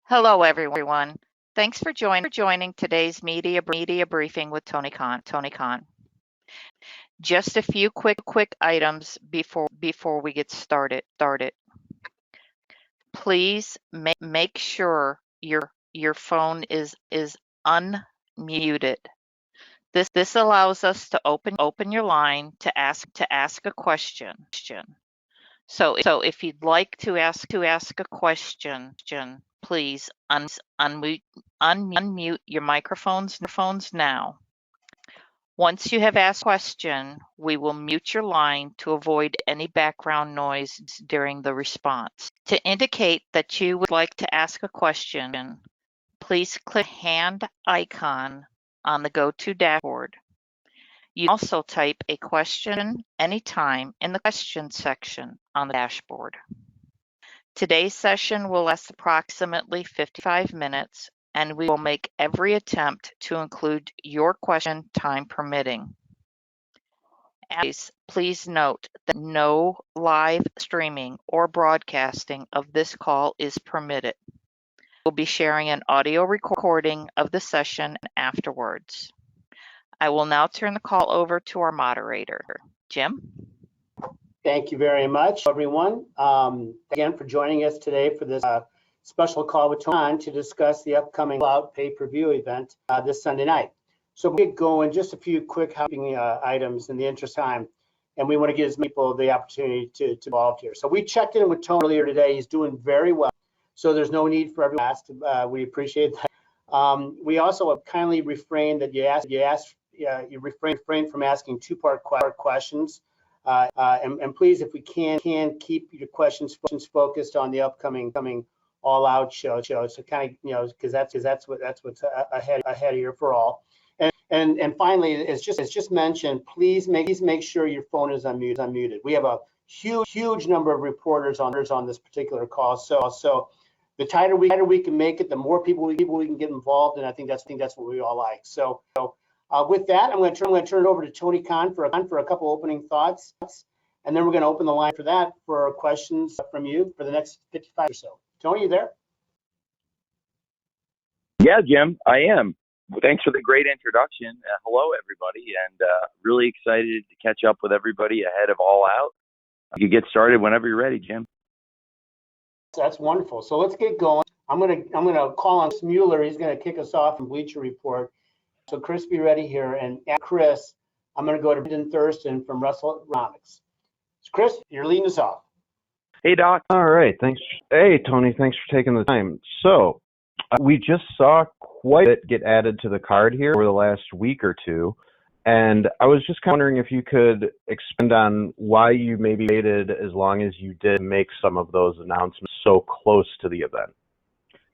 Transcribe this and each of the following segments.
Hello, everyone. Thanks for joining today's media briefing with Tony Khan. Just a few quick items before we get started. Please make sure your phone is unmuted. This allows us to open your line to ask a question. So if you'd like to ask a question, please unmute your microphones now. Once you have asked a question, we will mute your line to avoid any background noise during the response. To indicate that you would like to ask a question, please click the hand icon on the GoTo dashboard. You can also type a question anytime in the question section on the dashboard. Today's session will last approximately 55 minutes, and we will make every attempt to include your question, time permitting. As please note that no live streaming or broadcasting of this call is permitted. We'll be sharing an audio recording of the session afterwards. I will now turn the call over to our moderator, Jim. Thank you very much, everyone. Again, for joining us today for this special call with Tony to discuss the upcoming Cloud pay-per-view event this Sunday night. So we'll get going. Just a few quick housekeeping items in the interest of time, and we want to give as many people the opportunity to involve here. So we checked in with Tony earlier today. He's doing very well, so there's no need for everyone to ask. We appreciate that. We also kindly refrain from asking two-part questions. And please, if we can keep your questions focused on the upcoming All Out show. So kind of, because that's what's ahead here for all. And finally, as just mentioned, please make sure your phone is unmuted. We have a huge number of reporters on this particular call. So the tighter we can make it, the more people we can get involved, and I think that's what we all like. So. With that, I'm going to turn it over to Tony Khan for a couple opening thoughts, and then we're going to open the line for that for questions from you for the next 55 or so. Tony, you there? Yeah, Jim, I am. Well, thanks for the great introduction. Hello, everybody, and really excited to catch up with everybody ahead of All Out. You can get started whenever you're ready, Jim. That's wonderful. So let's get going. I'm gonna call on Chris Mueller. He's going to kick us off from Bleacher Report. So Chris, be ready here. And Chris, I'm going to go to Brendan Thurston from WrestleNomics. So Chris, you're leading us off. Hey, Doc. All right. Thanks. Hey, Tony. Thanks for taking the time. So we just saw quite a bit get added to the card here over the last week or two. And I was just wondering if you could expand on why you maybe waited as long as you did make some of those announcements so close to the event.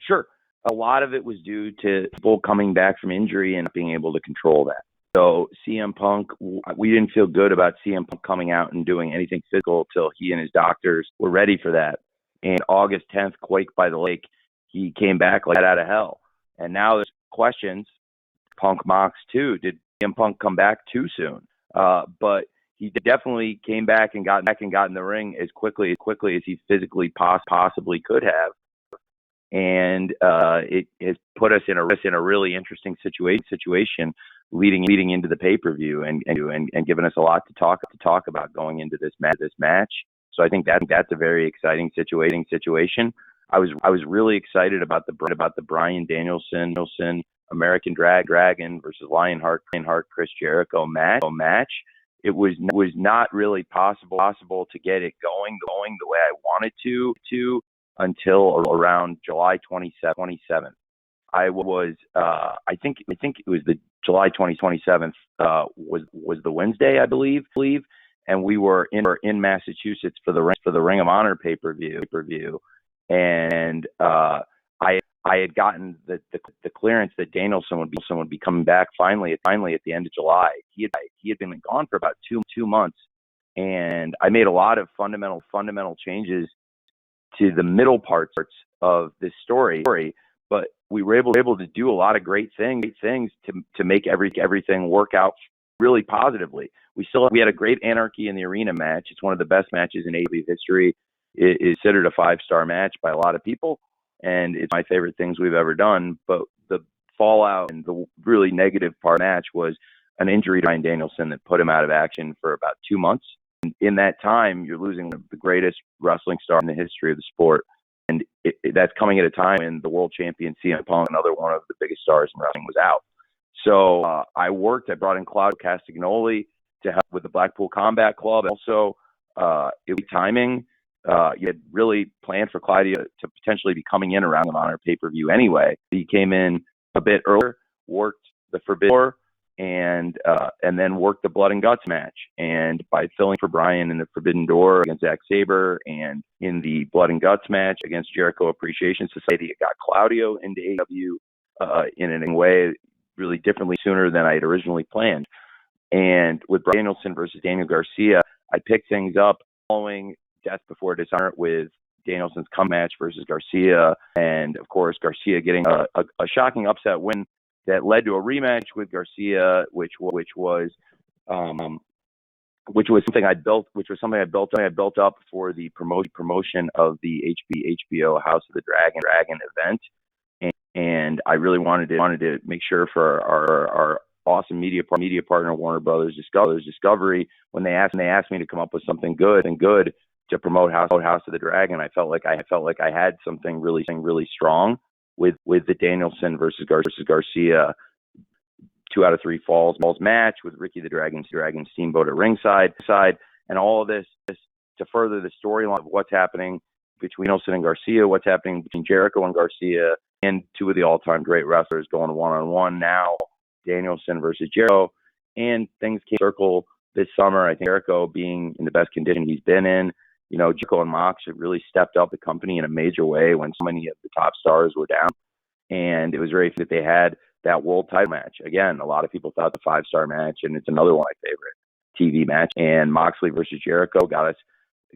Sure. A lot of it was due to people coming back from injury and not being able to control that. So CM Punk, we didn't feel good about CM Punk coming out and doing anything physical till he and his doctors were ready for that. And August 10th, Quake by the Lake, he came back like out of hell. And now there's questions. Punk mocks too. Did CM Punk come back too soon? But he definitely came back and got in the ring as quickly as he physically possibly could have. And it has put us in a really interesting situation leading into the pay-per-view and given us a lot to talk about going into this match. So I think that's a very exciting situation. I was really excited about the Bryan Danielson American Dragon versus Lionheart Chris Jericho match. It was not really possible to get it going the way I wanted to until around July 27th. I was I think it was the July 27th was the Wednesday, I believe, and we were in Massachusetts for the Ring of Honor pay-per-view, and I had gotten the clearance that Danielson would be coming back finally at the end of July. He had been gone for about two months, and I made a lot of fundamental changes to the middle parts of this story, but we were able to do a lot of great things to make everything work out really positively. We had a great Anarchy in the Arena match. It's one of the best matches in AEW history. It is considered a 5-star match by a lot of people, and it's my favorite things we've ever done. But the fallout and the really negative part of the match was an injury to Bryan Danielson that put him out of action for about 2 months. And in that time, you're losing the greatest wrestling star in the history of the sport. And that's coming at a time when the world champion CM Punk, another one of the biggest stars in wrestling, was out. So I brought in Claudio Castagnoli to help with the Blackpool Combat Club. Also, it was timing. You had really planned for Claudio to potentially be coming in around the Honor pay-per-view anyway. He came in a bit earlier, worked the Forbidden Door, and then worked the Blood and Guts match. And by filling for Bryan in the Forbidden Door against Zack Sabre and in the Blood and Guts match against Jericho Appreciation Society, it got Claudio into AEW in a way really differently sooner than I had originally planned. And with Bryan Danielson versus Daniel Garcia, I picked things up following Death Before Dishonor with Danielson's come match versus Garcia, and of course Garcia getting a shocking upset win that led to a rematch with Garcia, which was something I built up for the promotion of the HBO House of the Dragon event, and I really wanted to make sure for our awesome media partner Warner Brothers Discovery, when they asked me to come up with something good to promote House of the Dragon, I felt like I had something really strong with the Danielson versus Garcia 2 out of 3 falls match with Ricky the Dragon Steamboat at ringside, and all of this to further the storyline of what's happening between Danielson and Garcia, what's happening between Jericho and Garcia, and 2 of the all-time great wrestlers going one-on-one now, Danielson versus Jericho, and things came circle this summer. I think Jericho being in the best condition he's been in. You know, Jericho and Mox have really stepped up the company in a major way when so many of the top stars were down. And it was very that they had that world title match. Again, a lot of people thought the 5-star match, and it's another one of my favorite TV match. And Moxley versus Jericho got us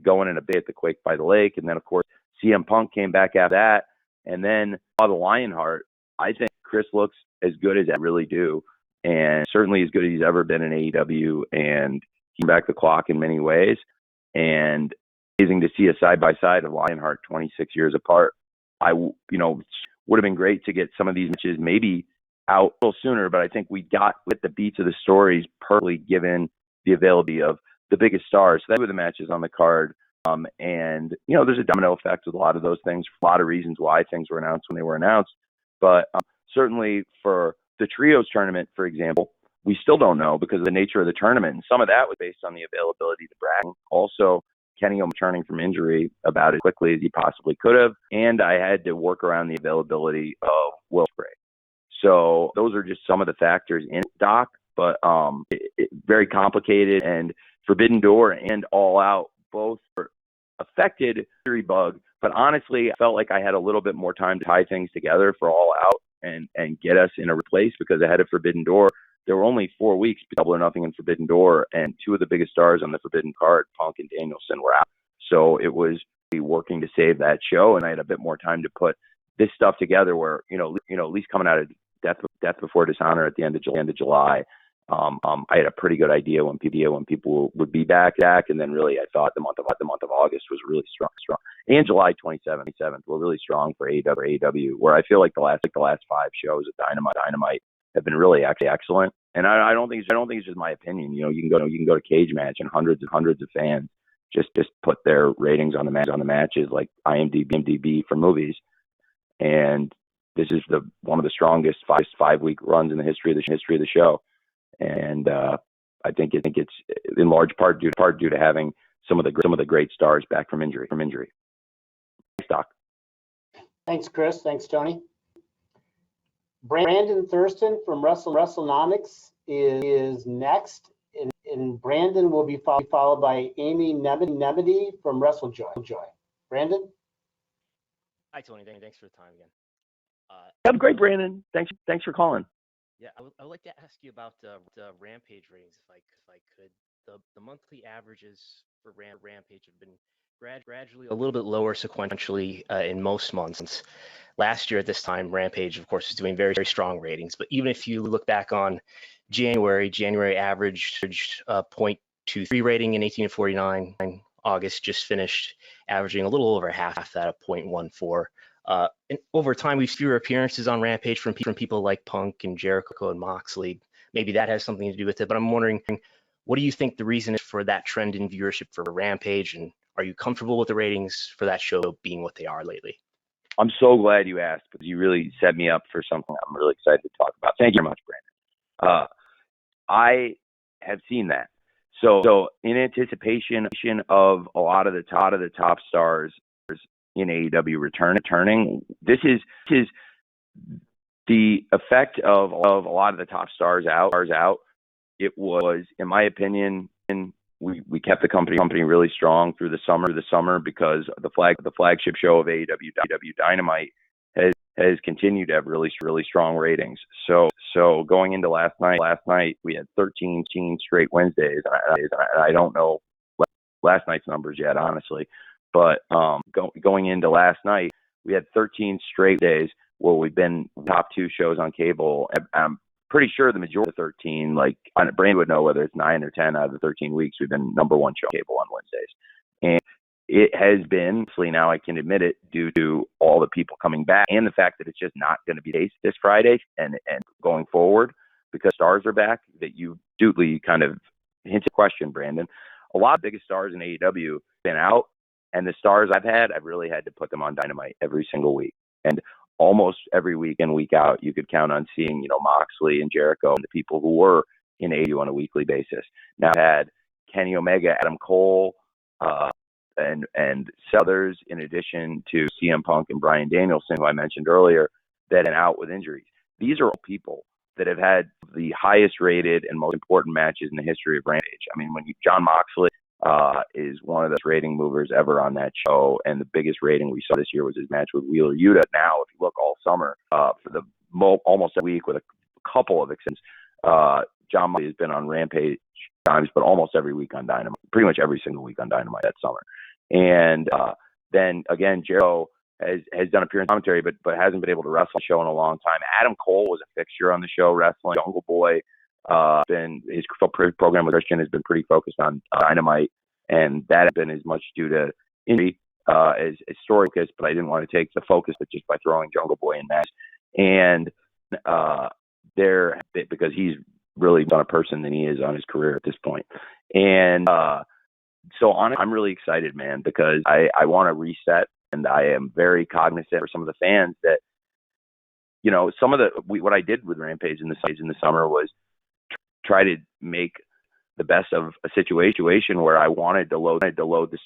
going in a bit at the Quake by the Lake. And then, of course, CM Punk came back after that. And then the Lionheart, I think Chris looks as good as I really do, and certainly as good as he's ever been in AEW, and he back the clock in many ways. And amazing to see a side-by-side of Lionheart 26 years apart. Would have been great to get some of these matches maybe out a little sooner, but I think we got with the beats of the stories perfectly given the availability of the biggest stars. So that were the matches on the card. And, there's a domino effect with a lot of those things, for a lot of reasons why things were announced when they were announced. But certainly for the trios tournament, for example, we still don't know because of the nature of the tournament. And some of that was based on the availability to Bragg. Also, Kenny returning from injury about as quickly as he possibly could have. And I had to work around the availability of Will Ospreay. So those are just some of the factors in Doc, but very complicated. And Forbidden Door and All Out both were affected injury bug. But honestly, I felt like I had a little bit more time to tie things together for All Out and get us in a place, because ahead of Forbidden Door, there were only 4 weeks, Double or Nothing and Forbidden Door, and 2 of the biggest stars on the Forbidden card, Punk and Danielson, were out. So it was working to save that show, and I had a bit more time to put this stuff together where, at least coming out of Death Before Dishonor at the end of July, I had a pretty good idea when people would be back, and then really I thought the month of August was really strong, and July 27th were really strong for AEW, where I feel like the last 5 shows of Dynamite have been really actually excellent. And I don't think it's just my opinion. You can go to Cage Match, and hundreds of fans just put their ratings on the matches like IMDb for movies, and this is one of the strongest 5-week runs in the history of the show. And I think it's in large part due to having some of the great stars back from injury. Thanks, Doc. Thanks, Chris. Thanks, Tony. Brandon Thurston from WrestleNomics is next, and Brandon will be followed by Amy Nemedy from WrestleJoy. Brandon? Hi, Tony. Thanks for the time again. Have great, Brandon. Thanks for calling. Yeah, I would like to ask you about the Rampage ratings, if I could. The monthly averages for Rampage have been gradually a little bit lower sequentially in most months. Last year at this time, Rampage, of course, was doing very, very strong ratings. But even if you look back on January averaged 0.23 rating in 18 to 49. August just finished averaging a little over half that at 0.14. And over time, we've fewer appearances on Rampage from people like Punk and Jericho and Moxley. Maybe that has something to do with it, but I'm wondering, what do you think the reason is for that trend in viewership for Rampage, and are you comfortable with the ratings for that show being what they are lately? I'm so glad you asked, because you really set me up for something I'm really excited to talk about. Thank you very much, Brandon. I have seen that. So in anticipation of a lot of the top stars in AEW returning, this is the effect of a lot of the top stars out. It was, in my opinion, we kept the company really strong through the summer because the flagship show of AEW Dynamite has continued to have really strong ratings. So going into last night we had 13 straight Wednesdays. I don't know last night's numbers yet, honestly, but going into last night we had 13 straight days where we've been top 2 shows on cable. I'm pretty sure the majority of the 13, like Brandon would know whether it's 9 or 10 out of the 13 weeks, we've been number 1 show on cable on Wednesdays. And it has been, actually now I can admit it, due to all the people coming back and the fact that it's just not going to be the case this Friday and going forward, because stars are back, that you duly kind of hinted question, Brandon. A lot of the biggest stars in AEW have been out, and the stars I've really had to put them on Dynamite every single week. And almost every week in, week out, you could count on seeing, Moxley and Jericho and the people who were in AEW on a weekly basis. Now I had Kenny Omega, Adam Cole, and others, in addition to CM Punk and Bryan Danielson, who I mentioned earlier, that are out with injuries. These are all people that have had the highest rated and most important matches in the history of Rampage. I mean, John Moxley is one of the rating movers ever on that show, and the biggest rating we saw this year was his match with Wheeler Yuta. Now, if you look all summer, for the almost a week with a couple of exceptions, John Moxley has been on Rampage times, but almost every week on Dynamite, pretty much every single week on Dynamite that summer. And then again, Jericho has done appearance commentary, but hasn't been able to wrestle the show in a long time. Adam Cole was a fixture on the show wrestling. Jungle Boy, his program with Christian has been pretty focused on Dynamite, and that has been as much due to injury as story focus. But I didn't want to take the focus, but just by throwing Jungle Boy in that, and because he's really done a person than he is on his career at this point, and so I'm really excited, man, because I want to reset, and I am very cognizant for some of the fans that, some of what I did with Rampage in the summer was try to make the best of a situation where I wanted to load the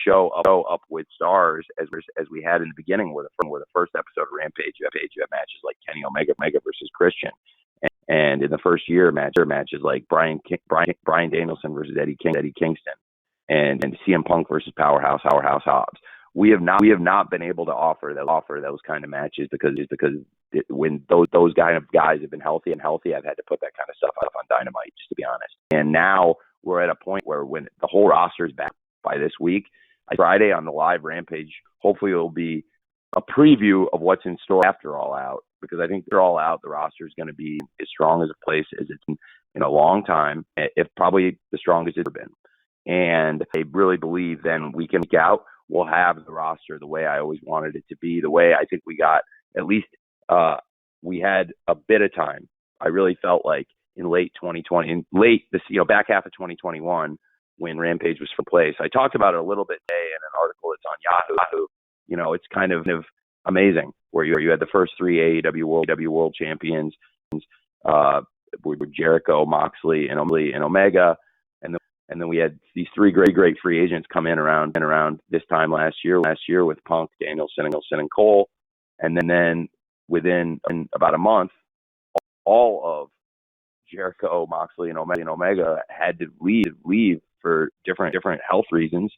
show up with stars as we had in the beginning, where the first episode of Rampage, you have matches like Kenny Omega versus Christian. And in the first year, matches like Bryan Danielson versus Eddie Kingston, and CM Punk versus Powerhouse Hobbs. We have not been able to offer those kind of matches because when those kind of guys have been healthy, I've had to put that kind of stuff up on Dynamite, just to be honest. And now we're at a point where when the whole roster is back by this week, Friday on the live Rampage, hopefully it'll be a preview of what's in store after All Out, because I think they're all out. The roster is going to be as strong as a place as it's been in a long time, if probably the strongest it's ever been. And I really believe then week in, week out, we'll have the roster the way I always wanted it to be, the way I think we got, at least we had a bit of time. I really felt like in late 2020, back half of 2021, when Rampage was for place. I talked about it a little bit today in an article that's on Yahoo. It's kind of amazing where you had the first 3 AEW World Champions, with Jericho, Moxley, and Omega, and then we had these 3 great free agents come in around this time last year with Punk, Danielson, and Cole, and then within about a month, all of Jericho, Moxley, and Omega had to leave for different health reasons,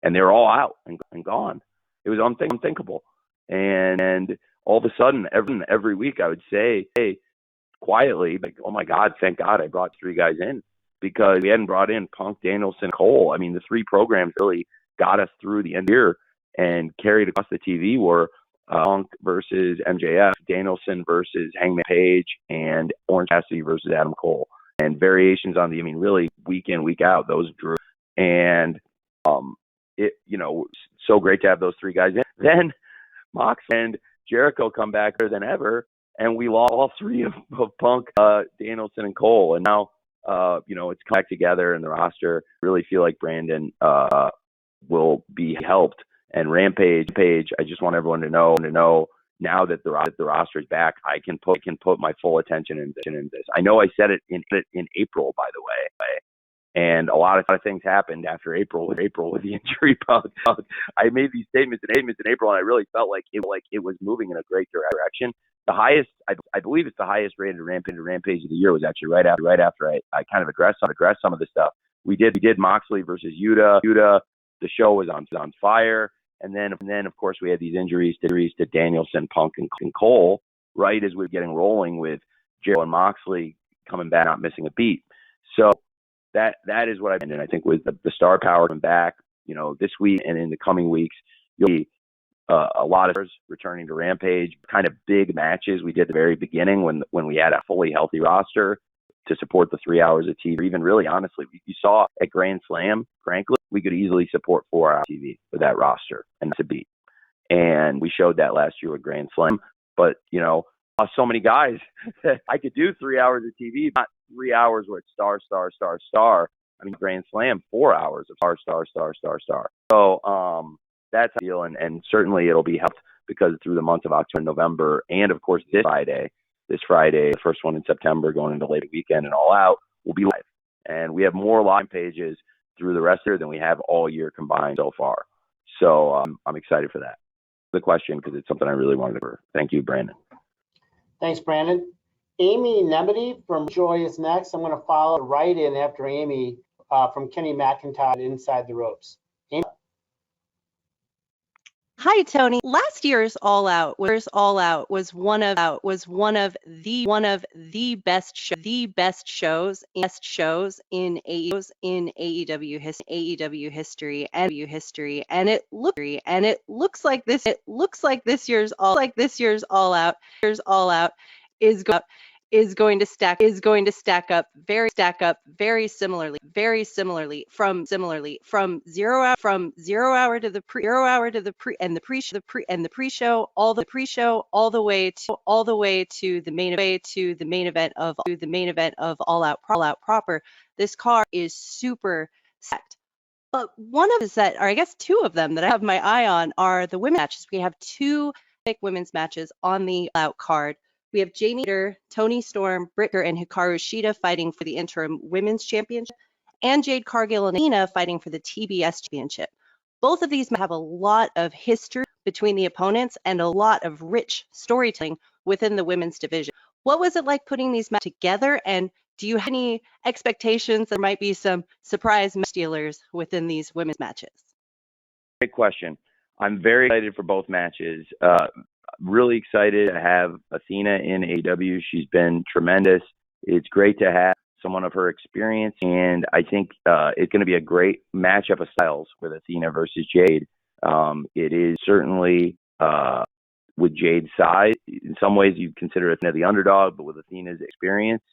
and they were all out and gone. It was unthinkable. And all of a sudden, every week I would say, hey, quietly, like, oh my God, thank God I brought 3 guys in, because we hadn't brought in Punk, Danielson, Cole. I mean, the 3 programs really got us through the end of the year and carried across the TV were Punk versus MJF, Danielson versus Hangman Page, and Orange Cassidy versus Adam Cole. And variations on really week in, week out, those drew And so great to have those three guys in. Then Mox and Jericho come back better than ever, and we lost all three of Punk, Danielson, and Cole. And now, it's come back together in the roster. Really feel like Brandon will be helped. And Rampage, I just want everyone to know now that the roster is back, I can put my full attention in this. I know I said it in April, by the way. And a lot of things happened after April with the injury bug. I made these statements in April, and I really felt like it was moving in a great direction. The highest, I believe it's the highest rated rampage of the year was actually right after I kind of addressed some of the stuff. We did Moxley versus Yuta. The show was on fire. And then of course we had these injuries to Danielson, Punk, and Cole, right as we were getting rolling with Jericho and Moxley coming back, not missing a beat. So that is what I've been, and I think with the star power coming back, this week and in the coming weeks, you'll see a lot of stars returning to Rampage, kind of big matches we did at the very beginning when we had a fully healthy roster to support the 3 hours of TV. Or even really, honestly, you saw at Grand Slam, frankly, we could easily support 4 hours of TV with that roster and that's a beat. And we showed that last year with Grand Slam. But, so many guys that I could do 3 hours of TV, not 3 hours where it's star. I mean, Grand Slam, 4 hours of star. So that's the deal. And certainly it'll be helped because through the month of October and November, and of course this Friday, the first one in September, going into Labor Weekend and All Out, will be live. And we have more live pages through the rest of the year than we have all year combined so far. So I'm excited for that. The question, because it's something I really wanted to cover. Thank you, Brandon. Thanks, Brandon. Amy Nemedy from Joy is next. I'm going to follow right in after Amy from Kenny McIntyre, Inside the Ropes. Amy? Hi, Tony. Last year's All Out was one of the best shows in AEW history, and it looks like this year's All Out is going to stack up very similarly from 0 hour to the pre-show all the way to the main event of All Out proper. This card is super stacked. But one of is that, or I guess two of them that I have my eye on are the women's matches. We have two big women's matches on the Out card. We have Jamie Hayter, Toni Storm, Britt Baker, and Hikaru Shida fighting for the interim women's championship, and Jade Cargill and Athena fighting for the TBS championship. Both of these have a lot of history between the opponents and a lot of rich storytelling within the women's division. What was it like putting these matches together, and do you have any expectations there might be some surprise stealers within these women's matches? Great question. I'm very excited for both matches. Really excited to have Athena in AEW. She's been tremendous. It's great to have someone of her experience, and I think it's going to be a great matchup of styles with Athena versus Jade. It is certainly with Jade's size. In some ways, you consider Athena the underdog, but with Athena's experience,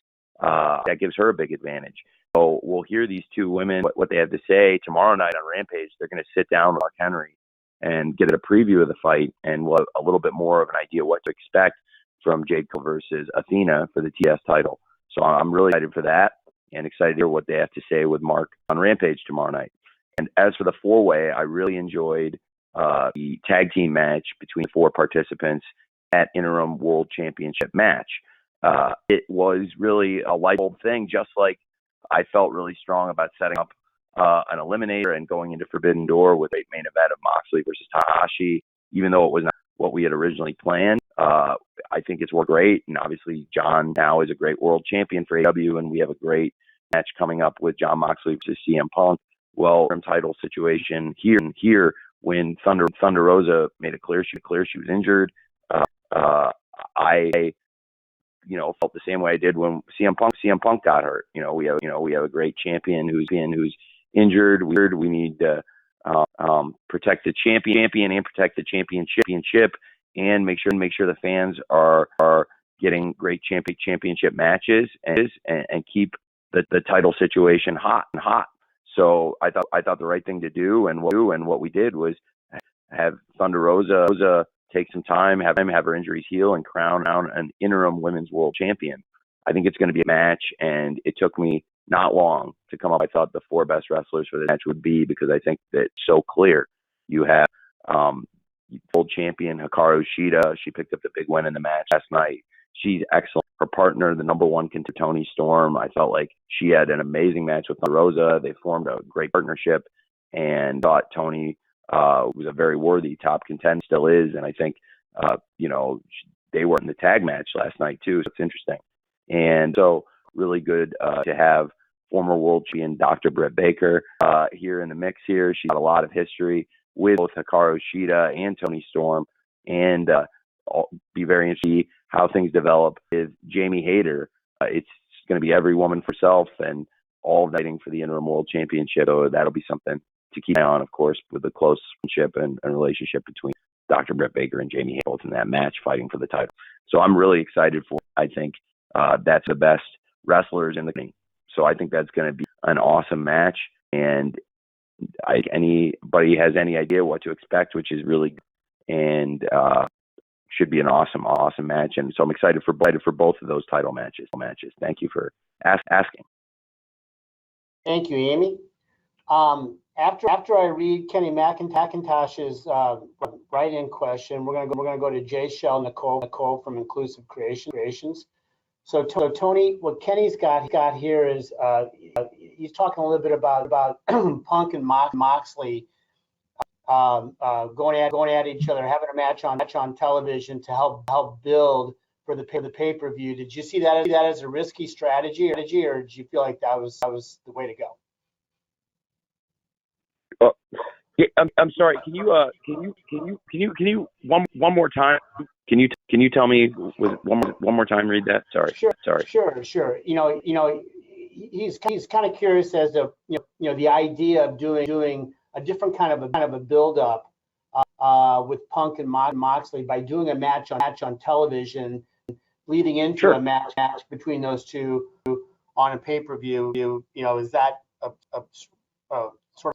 that gives her a big advantage. So we'll hear these two women, what they have to say tomorrow night on Rampage. They're going to sit down with Mark Henry and get a preview of the fight, and we'll have a little bit more of an idea what to expect from Jade versus Athena for the TS title. So I'm really excited for that and excited to hear what they have to say with Mark on Rampage tomorrow night. And as for the four-way, I really enjoyed the tag team match between 4 participants at Interim World Championship match. It was really a light bulb thing, just like I felt really strong about setting up an eliminator and going into Forbidden Door with a main event of Moxley versus Tanahashi, even though it was not what we had originally planned. I think it's worked great, and obviously John now is a great world champion for AEW, and we have a great match coming up with John Moxley versus CM Punk. Well, title situation here when Thunder Rosa made it clear she was injured. I felt the same way I did when CM Punk got hurt. We have a great champion who's injured. We need to protect the champion and protect the championship and make sure the fans are getting great championship matches and keep the title situation hot. So I thought the right thing to do, and what we did was have Thunder Rosa take some time, have her injuries heal, and crown an interim women's world champion. I think it's going to be a match, and it took me not long to come up. I thought the 4 best wrestlers for the match would be, because I think that it's so clear. You have world champion Hikaru Shida. She picked up the big win in the match last night. She's excellent. Her partner, the number 1 contender, Toni Storm, I felt like she had an amazing match with Rosa. They formed a great partnership, and thought Toni was a very worthy top contender, still is. And I think, they were in the tag match last night too. So it's interesting. And so really good to have former world champion Dr. Britt Baker here in the mix here. She's got a lot of history with both Hikaru Shida and Toni Storm, and I'll be very interested to see how things develop with Jamie Hayter. It's going to be every woman for herself, and all fighting for the interim world championship. So that'll be something to keep an eye on, of course, with the close friendship and relationship between Dr. Britt Baker and Jamie Hayter, both in that match fighting for the title. So I'm really excited for it. I think that's the best wrestlers in the ring. So I think that's going to be an awesome match. And anybody has any idea what to expect, which is really good, and should be an awesome match. And so I'm excited for both of those title matches. Thank you for asking. Thank you, Amy. After I read Kenny McIntosh's write-in question, we're gonna go to Jay Shell Nicole from Inclusive Creations. So Tony, what Kenny's got here is he's talking a little bit about Punk and Moxley going at each other, having a match on television to help build for the pay-per-view. Did you see that as a risky strategy, or did you feel like that was the way to go? Yeah, I'm sorry. Can you one more time? Can you tell me with one more time? Read that. Sorry. Sure. He's kind of curious as to the idea of doing a different kind of a build up with Punk and Moxley by doing a match on television, leading into a match between those two on a pay-per-view. Is that a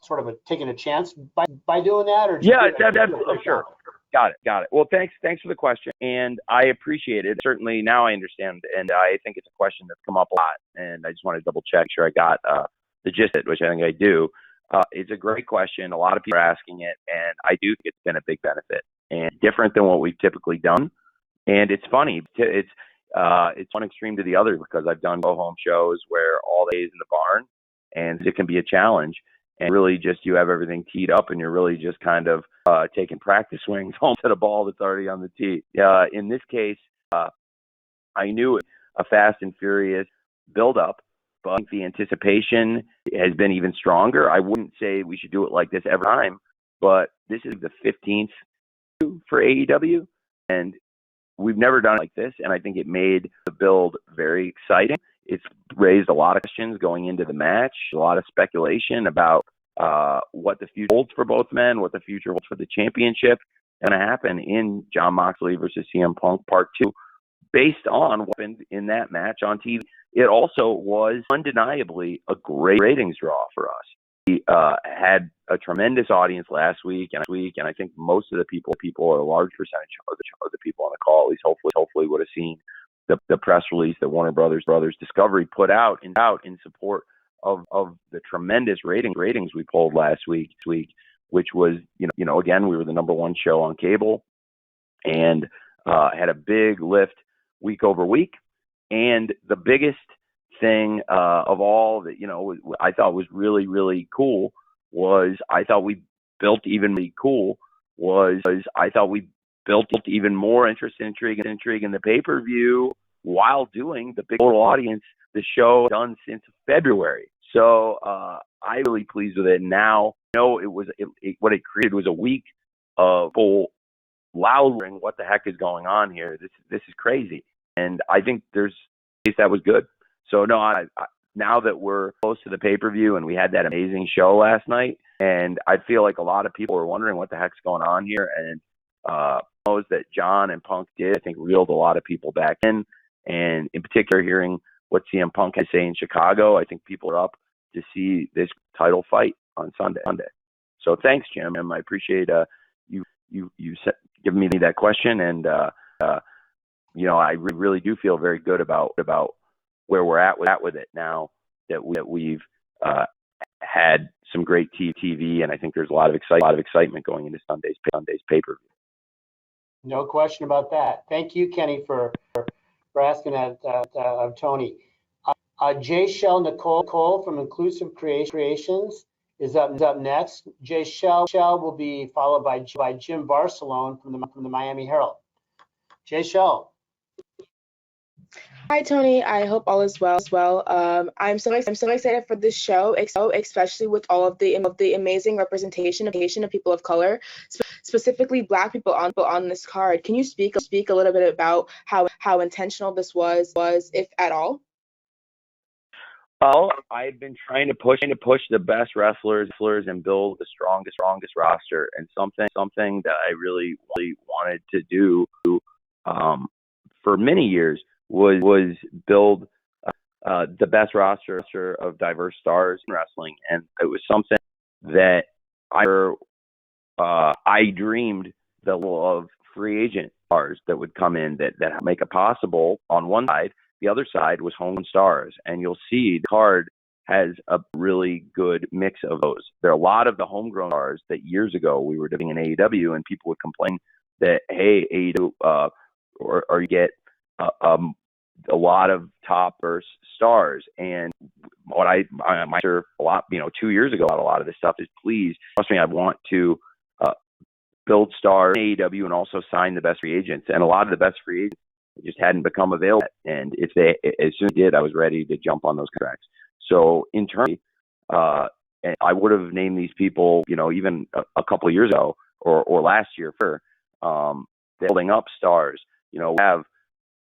sort of taking a chance by doing that, or sure. Got it. Well, thanks for the question, and I appreciate it. Certainly, now I understand, and I think it's a question that's come up a lot, and I just want to double check sure I got the gist of it, which I think I do. It's a great question. A lot of people are asking it, and I do think it's been a big benefit and different than what we've typically done. And it's funny. It's one extreme to the other, because I've done go-home shows where all days in the barn, and it can be a challenge. And really just you have everything teed up, and you're really just kind of taking practice swings home to the ball that's already on the tee. In this case, I knew a fast and furious build-up, but the anticipation has been even stronger. I wouldn't say we should do it like this every time, but this is the 15th for AEW, and we've never done it like this, and I think it made the build very exciting. It's raised a lot of questions going into the match, a lot of speculation about what the future holds for both men, what the future holds for the championship, going to happen in Jon Moxley versus CM Punk Part 2, based on what happened in that match on TV. It also was undeniably a great ratings draw for us. We had a tremendous audience last week, and I think most of the people, or a large percentage of the people on the call, at least hopefully would have seen the press release that Warner Brothers Discovery put out in support of the tremendous ratings we pulled last week, which was again, we were the number 1 show on cable, and had a big lift week over week. And the biggest thing of all that I thought was really, really cool was I thought we built even more interest and intrigue in the pay-per-view while doing the big total audience the show done since February. So I'm really pleased with it. Now, what it created was a week of people loudly, what the heck is going on here? This is crazy. And I think that was good. So no, I now that we're close to the pay-per-view and we had that amazing show last night, and I feel like a lot of people are wondering what the heck's going on here. And those that John and Punk did, I think, reeled a lot of people back in. And in particular, hearing what CM Punk had to say in Chicago, I think people are up to see this title fight on Sunday. So thanks, Jim. I appreciate you giving me that question, and I really do feel very good about where we're at with it now that we've had some great TV, and I think there's a lot of excitement going into Sunday's pay-per-view. No question about that. Thank you, Kenny, for asking that of Tony. Jay Shell Nicole from Inclusive Creations is up next. Jay Shell will be followed by Jim Barcelone from the Miami Herald. Jay Shell. Hi, Tony. I hope all is well. I'm so excited for this show, especially with all of the amazing representation of people of color, specifically Black people on this card. Can you speak a little bit about how intentional this was, if at all? Well, I've been trying to push the best wrestlers and build the strongest roster, and something that I really wanted to do for many years was build the best roster of diverse stars in wrestling, and it was something that I dreamed the level of free agent stars that would come in that make it possible on one side. The other side was homegrown stars, and you'll see the card has a really good mix of those. There are a lot of the homegrown stars that years ago we were doing in AEW, and people would complain that, hey, AEW, or you get a lot of top verse stars. And what I sure a lot, 2 years ago, a lot of this stuff is, please trust me, I want to build stars in AEW and also sign the best free agents. And a lot of the best free agents just hadn't become available. And as soon as they did, I was ready to jump on those contracts. So internally, and I would have named these people, even a couple of years ago or last year for building up stars. We have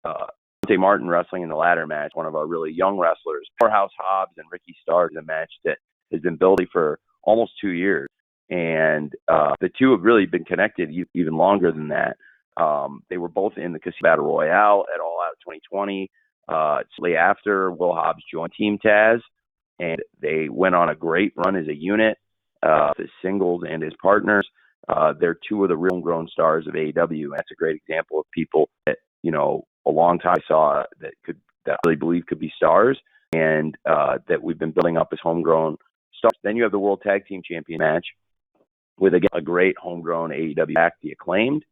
Dante Martin wrestling in the ladder match, one of our really young wrestlers. Powerhouse Hobbs and Ricky Starks, a match that has been building for almost 2 years. And the two have really been connected even longer than that. They were both in the Casino Battle Royale at All Out 2020. Shortly after, Will Hobbs joined Team Taz, and they went on a great run as a unit, his singles and his partners. They're two of the real homegrown stars of AEW. And that's a great example of people that, a long time I saw that I really believe could be stars, and that we've been building up as homegrown stars. Then you have the World Tag Team Champion match with, again, a great homegrown AEW act, The Acclaimed,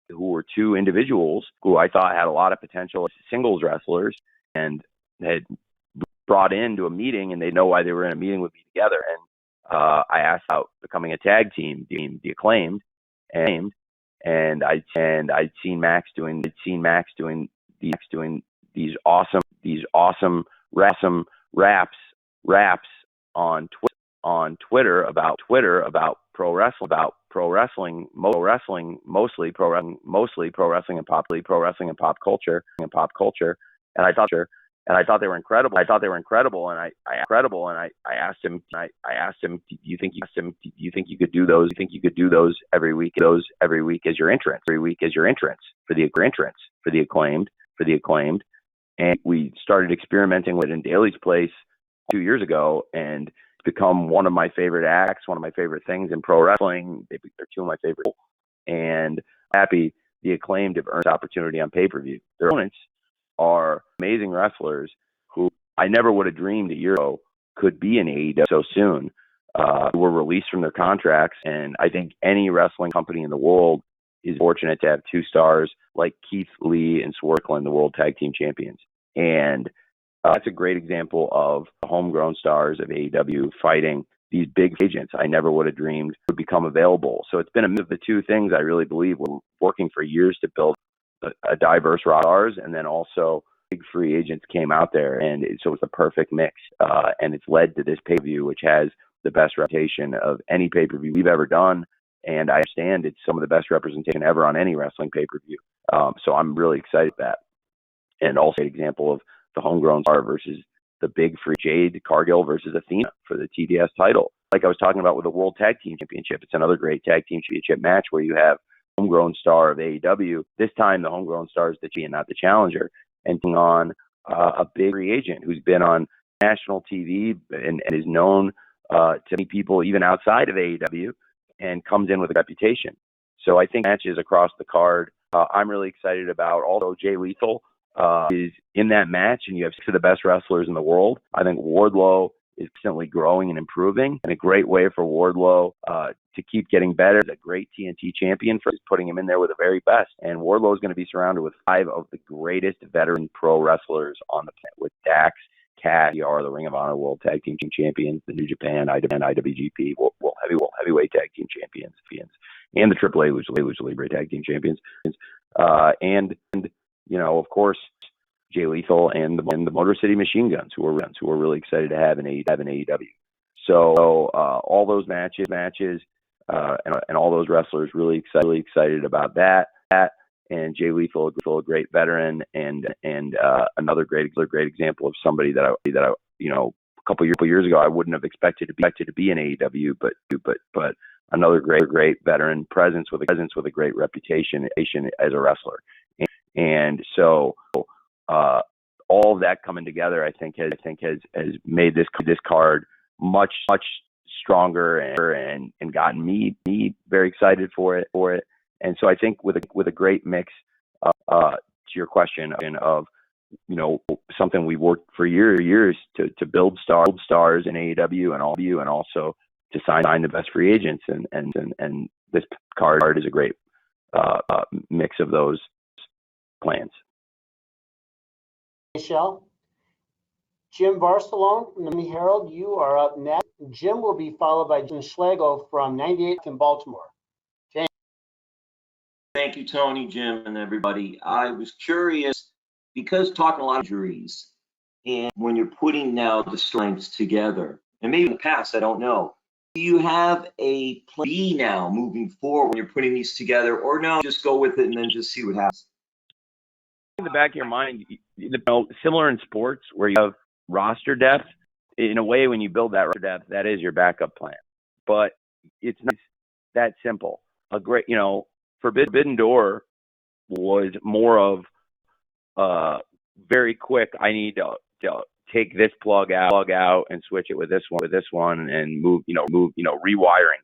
who were two individuals who I thought had a lot of potential as singles wrestlers and had brought into a meeting, and they know why they were in a meeting with me together. And I asked about becoming a tag team, The Acclaimed, and I'd seen Max doing these awesome raps on Twitter about pro wrestling, mostly pro wrestling and pop culture. And I thought they were incredible. And I asked him, do you think you could do those? Do you think you could do those every week as your entrance for the Acclaimed? And we started experimenting with it in Daly's Place 2 years ago, and it's become one of my favorite acts, one of my favorite things in pro wrestling. They're two of my favorite, and I'm happy the Acclaimed have earned this opportunity on pay-per-view. Their opponents are amazing wrestlers who I never would have dreamed a year ago could be in AEW so soon. Were released from their contracts, and I think any wrestling company in the world is fortunate to have two stars like Keith Lee and Swerve, the World Tag Team Champions. And that's a great example of the homegrown stars of AEW fighting these big agents I never would have dreamed would become available. So it's been a mix of the two things I really believe were working for years to build a diverse roster, and then also big free agents came out there, and so it's a perfect mix. And it's led to this pay-per-view, which has the best reputation of any pay-per-view we've ever done. And I understand it's some of the best representation ever on any wrestling pay-per-view. So I'm really excited about that. And also an example of the homegrown star versus the big free Jade Cargill versus Athena for the TBS title. Like I was talking about with the World Tag Team Championship, it's another great tag team championship match where you have homegrown star of AEW. This time the homegrown star is the champion, not the challenger, and taking on a big free agent who's been on national TV and is known to many people even outside of AEW and comes in with a reputation. So I think matches across the card, I'm really excited about. Also, Jay Lethal is in that match, and you have 6 of the best wrestlers in the world. I think Wardlow is constantly growing and improving, and a great way for Wardlow to keep getting better. He's a great TNT champion for putting him in there with the very best. And Wardlow is going to be surrounded with 5 of the greatest veteran pro wrestlers on the planet, with Dax, Cass, are the Ring of Honor World Tag Team Champions, the New Japan, IWGP, World Heavyweight Tag Team Champions, and the AAA Lucha Libre Tag Team Champions. And of course, Jay Lethal and the Motor City Machine Guns, who are really excited to have in AEW. So all those matches, and all those wrestlers really excited about that. And Jay Lethal, a great veteran, and another great example of somebody that I a couple years ago I wouldn't have expected to be in AEW, but another great veteran presence with a great reputation as a wrestler. And so all of that coming together, I think has made this card much stronger and gotten me very excited for it. And so I think with a great mix, to your question of something we've worked for years to build stars in AEW and also to sign the best free agents, and this card is a great mix of those plans. Michelle. Jim Barcelone from the Miami Herald, you are up next. Jim will be followed by Jim Schlegel from 98 in Baltimore. James. Thank you, Tony, Jim, and everybody. I was curious, because talking a lot of injuries, and when you're putting now the strengths together, and maybe in the past, I don't know, do you have a plan B now moving forward when you're putting these together, or no, just go with it and then just see what happens? In the back of your mind, similar in sports where you have roster depth, in a way, when you build that roster depth, that is your backup plan. But it's not that simple. A great, Forbidden Door was more of very quick. I need to take this plug out and switch it with this one and move, rewiring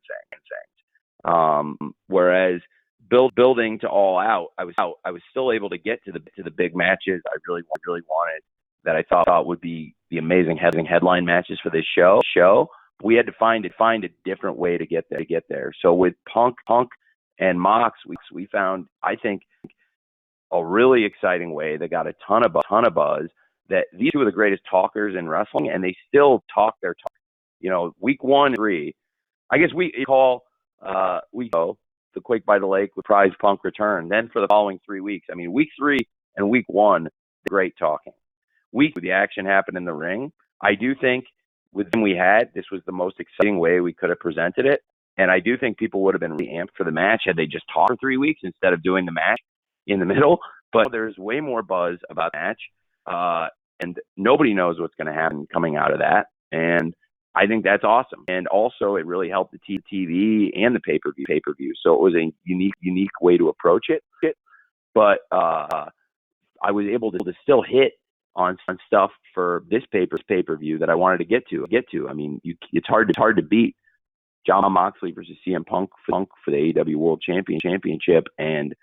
things. Whereas building to All Out, I was still able to get to the big matches I really wanted, that I thought would be the amazing headline matches for this show. We had to find a different way to get there. So with Punk and Mox, we found, I think, a really exciting way that got a ton of buzz. That these two are the greatest talkers in wrestling, and they still talk their talk. Week 1 3, I guess we call the Quake by the Lake with Prize Punk return. Then for the following 3 weeks, week 3 and week 1, great talking. Week the action happened in the ring. I do think with them we had, this was the most exciting way we could have presented it. And I do think people would have been really amped for the match had they just talked for 3 weeks instead of doing the match in the middle. But there's way more buzz about the match. And nobody knows what's going to happen coming out of that. And I think that's awesome. And also it really helped the TV and the pay-per-view. So it was a unique way to approach it. But I was able to still hit on stuff for this pay-per-view that I wanted to get to. It's hard to beat Jon Moxley versus CM Punk for the AEW World Championship, and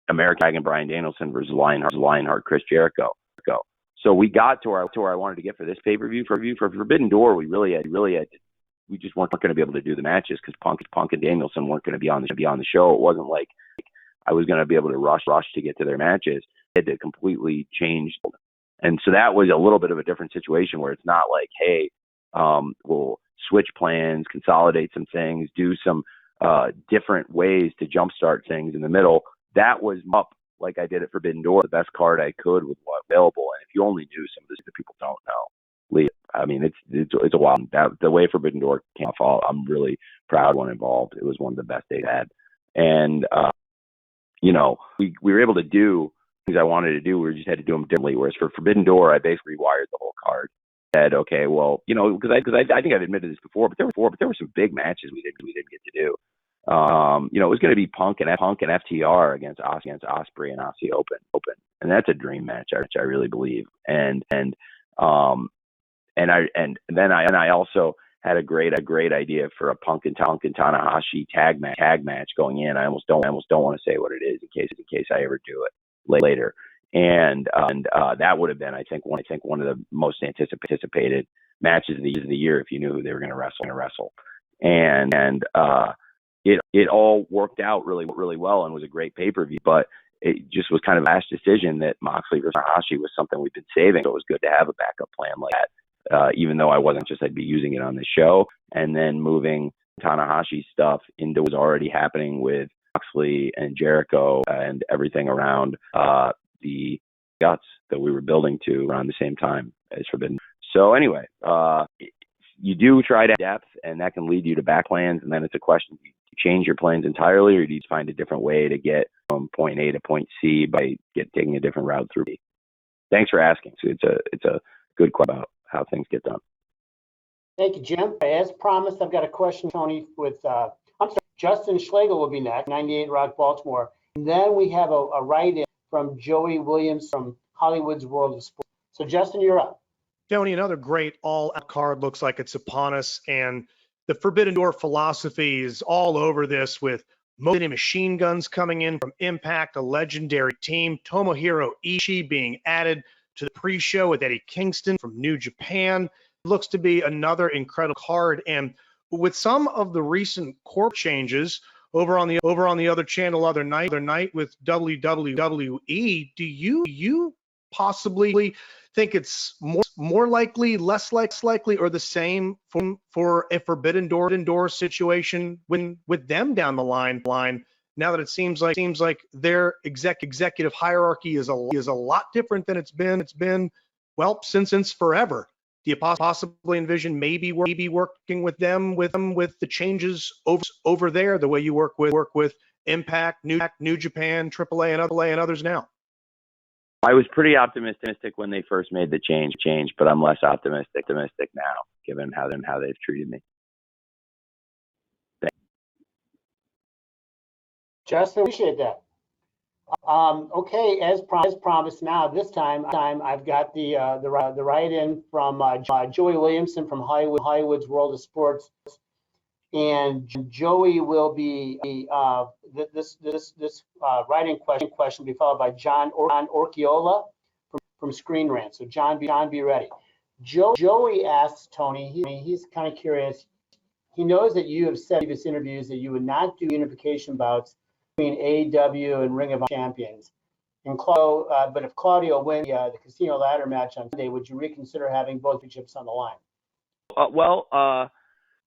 American Dragon Bryan Danielson versus Lionheart Chris Jericho. So we got to where I wanted to get for this pay-per-view. For Forbidden Door, we just weren't going to be able to do the matches because Punk and Danielson weren't going to be on the show. It wasn't like I was going to be able to rush to get to their matches. It had to completely change. And so that was a little bit of a different situation where it's not like, hey, we'll switch plans, consolidate some things, do some different ways to jumpstart things in the middle. That was up like I did at Forbidden Door, the best card I could with what available. And if you only knew some of this that people don't know, it's a wild. The way Forbidden Door came off, I'm really proud one involved. It was one of the best they had. And, we were able to do things I wanted to do. We just had to do them differently. Whereas for Forbidden Door, I basically rewired the whole card. Said, okay, well, because I think I've admitted this before, but there were some big matches we didn't get to do. It was going to be Punk and FTR against Osprey and Aussie Open, and that's a dream match, which I really believe. And and then I also had a great idea for a Punk and Tanahashi tag match going in. I almost don't want to say what it is in case I ever do it later. And that would have been, I think one of the most anticipated matches of the year if you knew who they were going to wrestle. And it all worked out really well and was a great pay-per-view, but it just was kind of a last decision that Moxley versus Tanahashi was something we've been saving. So it was good to have a backup plan like that, even though I wasn't just, I'd be using it on the show, and then moving Tanahashi stuff into what was already happening with Moxley and Jericho and everything around the guts that we were building to around the same time as Forbidden. So anyway, you do try to have depth, and that can lead you to back plans, and then it's a question, do you change your plans entirely, or do you find a different way to get from point A to point C by taking a different route through B? Thanks for asking. So it's a good question about how things get done. Thank you, Jim. As promised, I've got a question, Tony, with Justin Schlegel will be next, 98 Rock, Baltimore. And then we have a write-in from Joey Williams from Hollywood's World of Sports. So Justin, you're up. Tony, another great all-out card looks like it's upon us, and the Forbidden Door philosophy is all over this, with Mobile Machine Guns coming in from Impact, a legendary team, Tomohiro Ishii being added to the pre-show with Eddie Kingston from New Japan. Looks to be another incredible card, and with some of the recent corp changes over on the other channel other night with WWE, do you possibly think it's more likely, less likely, or the same for a Forbidden Door situation with them down the line? Now that it seems like their executive hierarchy is a lot different than it's been well since forever. Do you possibly envision maybe working with them with the changes over there, the way you work with Impact, New Japan, AAA, and others now? I was pretty optimistic when they first made the change, but I'm less optimistic now, given how they've treated me. Justin, appreciate that. Okay, as promised, now this time I've got the write-in from Joey Williamson from Hollywood's World of Sports, and Joey will be this write-in question will be followed by John Orchiola from Screen Rant. So John, be ready. Joey asks Tony, he's kind of curious. He knows that you have said in previous interviews that you would not do unification bouts between AEW and Ring of Honor champions. And but if Claudio wins the Casino Ladder match on Sunday, would you reconsider having both championships on the line?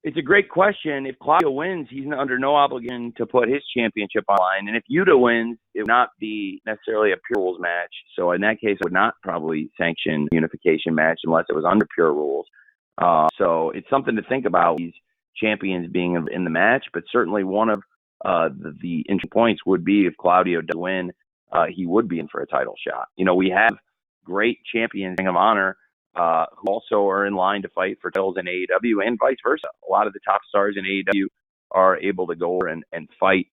It's a great question. If Claudio wins, he's under no obligation to put his championship on the line. And if Yuta wins, it would not be necessarily a Pure Rules match. So in that case, I would not probably sanction a unification match unless it was under Pure Rules. So it's something to think about, these champions being in the match. But certainly one of the interesting points would be, if Claudio does win, he would be in for a title shot. We have great champions in Ring of Honor who also are in line to fight for titles in AEW, and vice versa. A lot of the top stars in AEW are able to go over and fight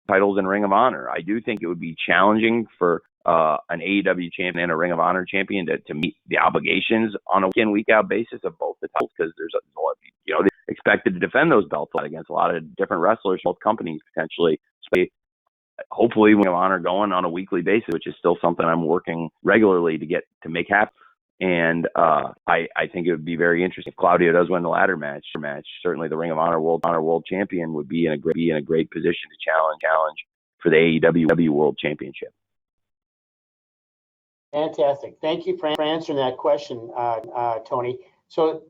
titles in Ring of Honor. I do think it would be challenging for an AEW champion and a Ring of Honor champion to meet the obligations on a week-in, week-out basis of both the titles, because there's a lot, they're expected to defend those belts against a lot of different wrestlers, both companies potentially. So hopefully Ring of Honor going on a weekly basis, which is still something I'm working regularly to make happen. And I think it would be very interesting if Claudio does win the ladder match. Certainly, the Ring of Honor World Champion would be in a great position to challenge for the AEW World Championship. Fantastic. Thank you for answering that question, Tony. So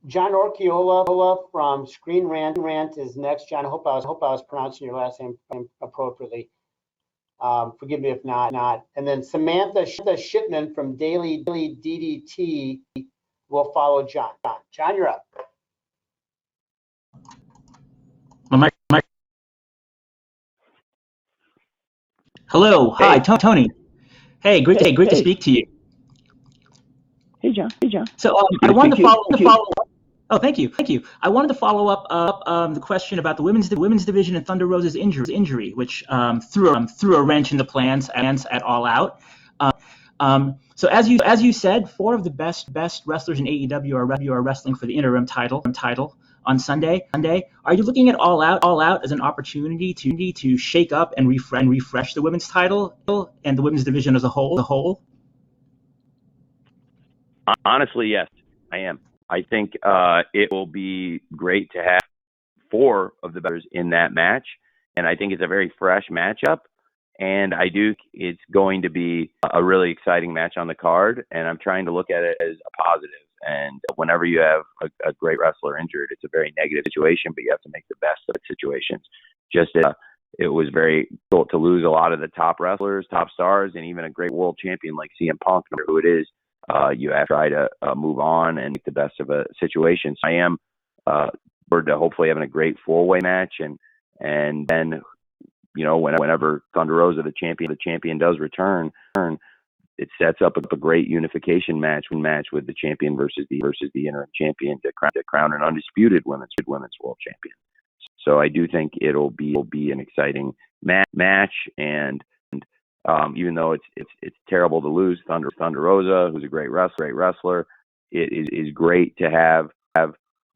John Orchiola from Screen Rant is next. John, I hope I was pronouncing your last name appropriately. Forgive me if not. And then Samantha Shipman from Daily DDT will follow John. John, you're up. Hello. Hi, Tony. Hey, great to speak to you. Hey, John. So I wanted to follow up. Oh, thank you. I wanted to follow up the question about the women's division and Thunder Rosa's injury, which threw a wrench in the plans at All Out. So as you said, four of the best wrestlers in AEW are wrestling for the interim title on Sunday. Are you looking at All Out as an opportunity to shake up and refresh the women's title and the women's division as a whole? Honestly, yes, I am. I think it will be great to have four of the betters in that match, and I think it's a very fresh matchup. And I do, it's going to be a really exciting match on the card, and I'm trying to look at it as a positive. And whenever you have a great wrestler injured, it's a very negative situation, but you have to make the best of the situations. Just it was very difficult to lose a lot of the top wrestlers, top stars, and even a great world champion like CM Punk, no matter who it is. You have to try to move on and make the best of a situation. So I am forward to hopefully having a great four-way match, and then whenever Thunder Rosa, the champion does return, it sets up a great unification match with the champion versus the interim champion to crown an undisputed women's world champion. So I do think it'll be an exciting match, and even though it's terrible to lose Thunder Rosa, who's a great wrestler, it is great to have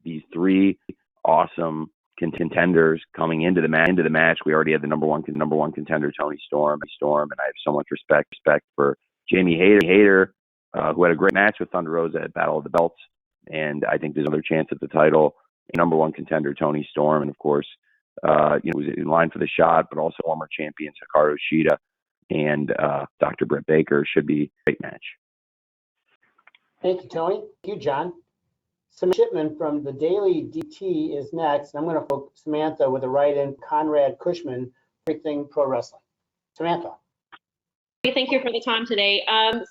these three awesome contenders coming into the match. We already had the number one contender, Toni Storm, and I have so much respect for Jamie Hayter, who had a great match with Thunder Rosa at Battle of the Belts, and I think there's another chance at the title. Number one contender, Toni Storm, and of course, was in line for the shot, but also former champions Hikaru Shida and Dr. Britt Baker. Should be a great match. Thank you, Tony. Thank you, John. Samantha Shipman from the Daily DT is next. I'm going to focus Samantha with a write-in, Conrad Cushman, Everything Pro Wrestling. Samantha. Thank you for the time today.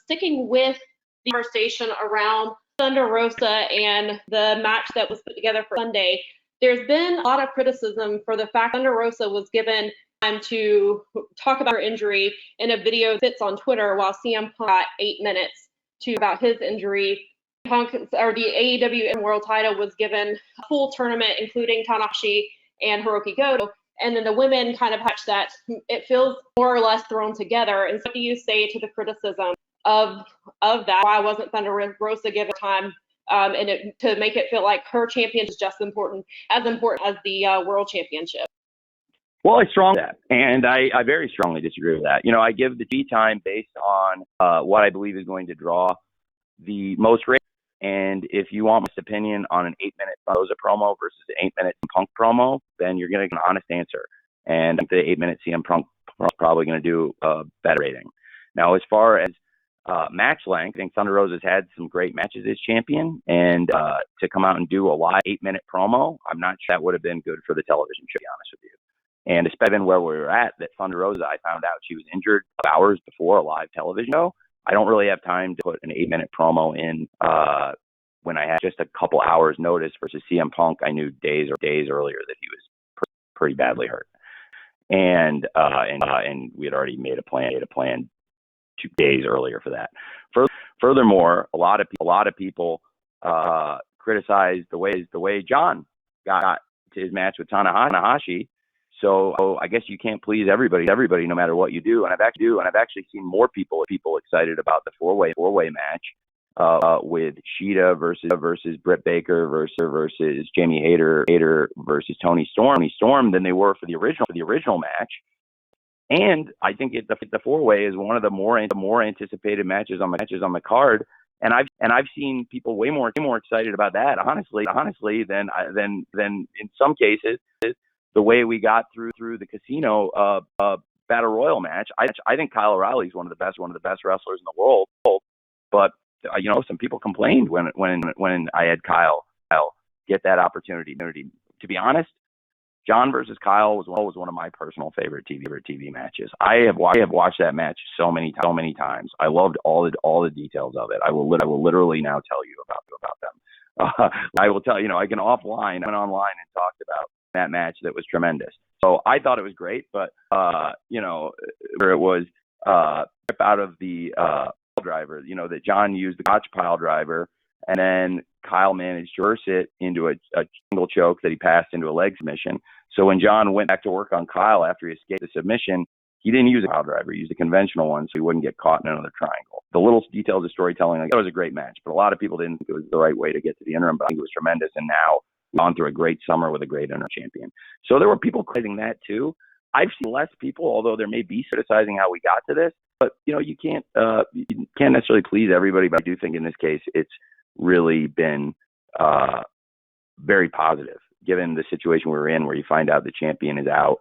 Sticking with the conversation around Thunder Rosa and the match that was put together for Sunday, there's been a lot of criticism for the fact Thunder Rosa was given time to talk about her injury in a video that sits on Twitter, while CM Punk got 8 minutes to about his injury. Punk, or the AEW World title, was given a full tournament, including Tanahashi and Hiroki Goto. And then the women kind of hatch that it feels more or less thrown together. And so what do you say to the criticism of that? Why wasn't Thunder Rosa given time to make it feel like her champion is just as important as the world championship? Well, I strongly that, and I very strongly disagree with that. I give the G time based on what I believe is going to draw the most rate. And if you want my opinion on an 8-minute Rosa promo versus an 8-minute Punk promo, then you're going to get an honest answer. And the 8-minute CM Punk is probably going to do a better rating. Now, as far as match length, I think Thunder Rosa's had some great matches as champion, and to come out and do a live 8-minute promo, I'm not sure that would have been good for the television show, to be honest with you. And especially where we were at, that Thunder Rosa, I found out she was injured hours before a live television show. I don't really have time to put an 8-minute promo in when I had just a couple hours notice versus CM Punk. I knew days earlier that he was pretty badly hurt, and we had already made a plan 2 days earlier for that. Furthermore, a lot of people criticized the way John got to his match with Tanahashi. So I guess you can't please everybody no matter what you do. And I've actually seen more people excited about the four-way match with Shida versus Britt Baker versus Jamie Hayter versus Toni Storm than they were for the original match. And I think the four-way is one of the more anticipated matches on the card. And I've seen people way more excited about that, honestly, than in some cases the way we got through the casino battle royal match. I think Kyle O'Reilly is one of the best wrestlers in the world. But some people complained when I had Kyle get that opportunity. To be honest, John versus Kyle was one of my personal favorite TV matches. I have watched that match so many times. I loved all the details of it. I will literally now tell you about them. I will tell I can offline. I went online and talked about that match that was tremendous. So I thought it was great, but where it was out of the driver, that John used the crotch pile driver, and then Kyle managed to reverse it into a single choke that he passed into a leg submission. So when John went back to work on Kyle after he escaped the submission, he didn't use a pile driver. He used a conventional one so he wouldn't get caught in another triangle. The little details of storytelling, like, that was a great match, but a lot of people didn't think it was the right way to get to the interim, but I think it was tremendous. And now we've gone through a great summer with a great interim champion. So there were people criticizing that too. I've seen less people, although there may be, criticizing how we got to this. But, you can't necessarily please everybody. But I do think in this case, it's really been very positive, given the situation we're in, where you find out the champion is out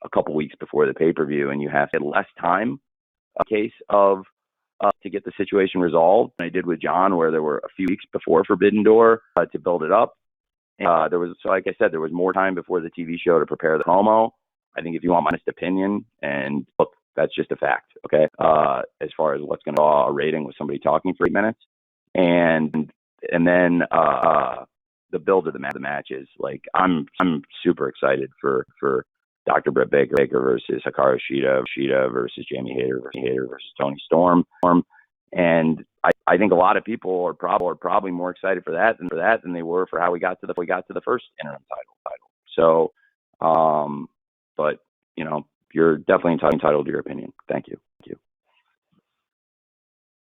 a couple weeks before the pay-per-view, and you have to get less time case of to get the situation resolved. And I did with John, where there were a few weeks before Forbidden Door to build it up. There was, so like I said, there was more time before the TV show to prepare the promo. I think if you want my honest opinion, and look, that's just a fact, okay? As far as what's going to draw a rating with somebody talking for 8 minutes, and then the build of the matches. Like, I'm super excited for Dr. Britt Baker versus Hikaru Shida versus Jamie Hayter versus Toni Storm. And I think a lot of people are probably more excited for that than they were for how we got to the first interim title. So, but you're definitely entitled to your opinion. Thank you.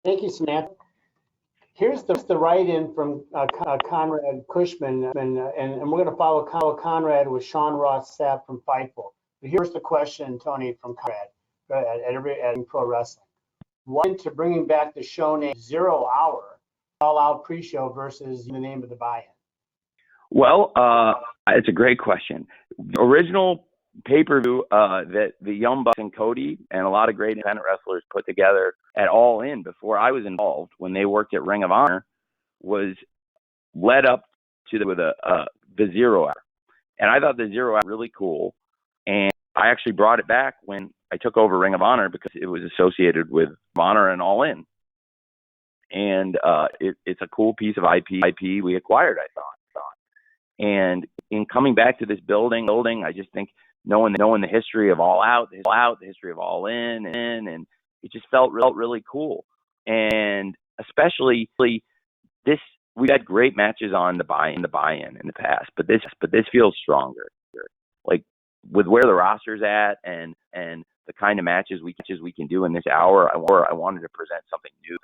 Thank you, Samantha. Here's the write-in from Conrad Cushman, and we're going to follow Conrad with Sean Ross Sapp from Fightful. But here's the question, Tony, from Conrad at Pro Wrestling. One, to bringing back the show name 0 Hour, All Out Pre-Show versus the name of the buy-in. Well, it's a great question. The original pay-per-view that the Young Bucks and Cody and a lot of great independent wrestlers put together at All In before I was involved, when they worked at Ring of Honor, was led up to the 0 Hour. And I thought the 0 Hour was really cool. And I actually brought it back when I took over Ring of Honor, because it was associated with Honor and All In. And it's a cool piece of IP we acquired, I thought. And in coming back to this building, I just think knowing the history of All Out, the history of All In, and it just felt really cool. And especially this, we've had great matches on the buy-in in the past, but this feels stronger. Like, with where the roster's at and the kind of matches we can do in this hour, I wanted to present something new,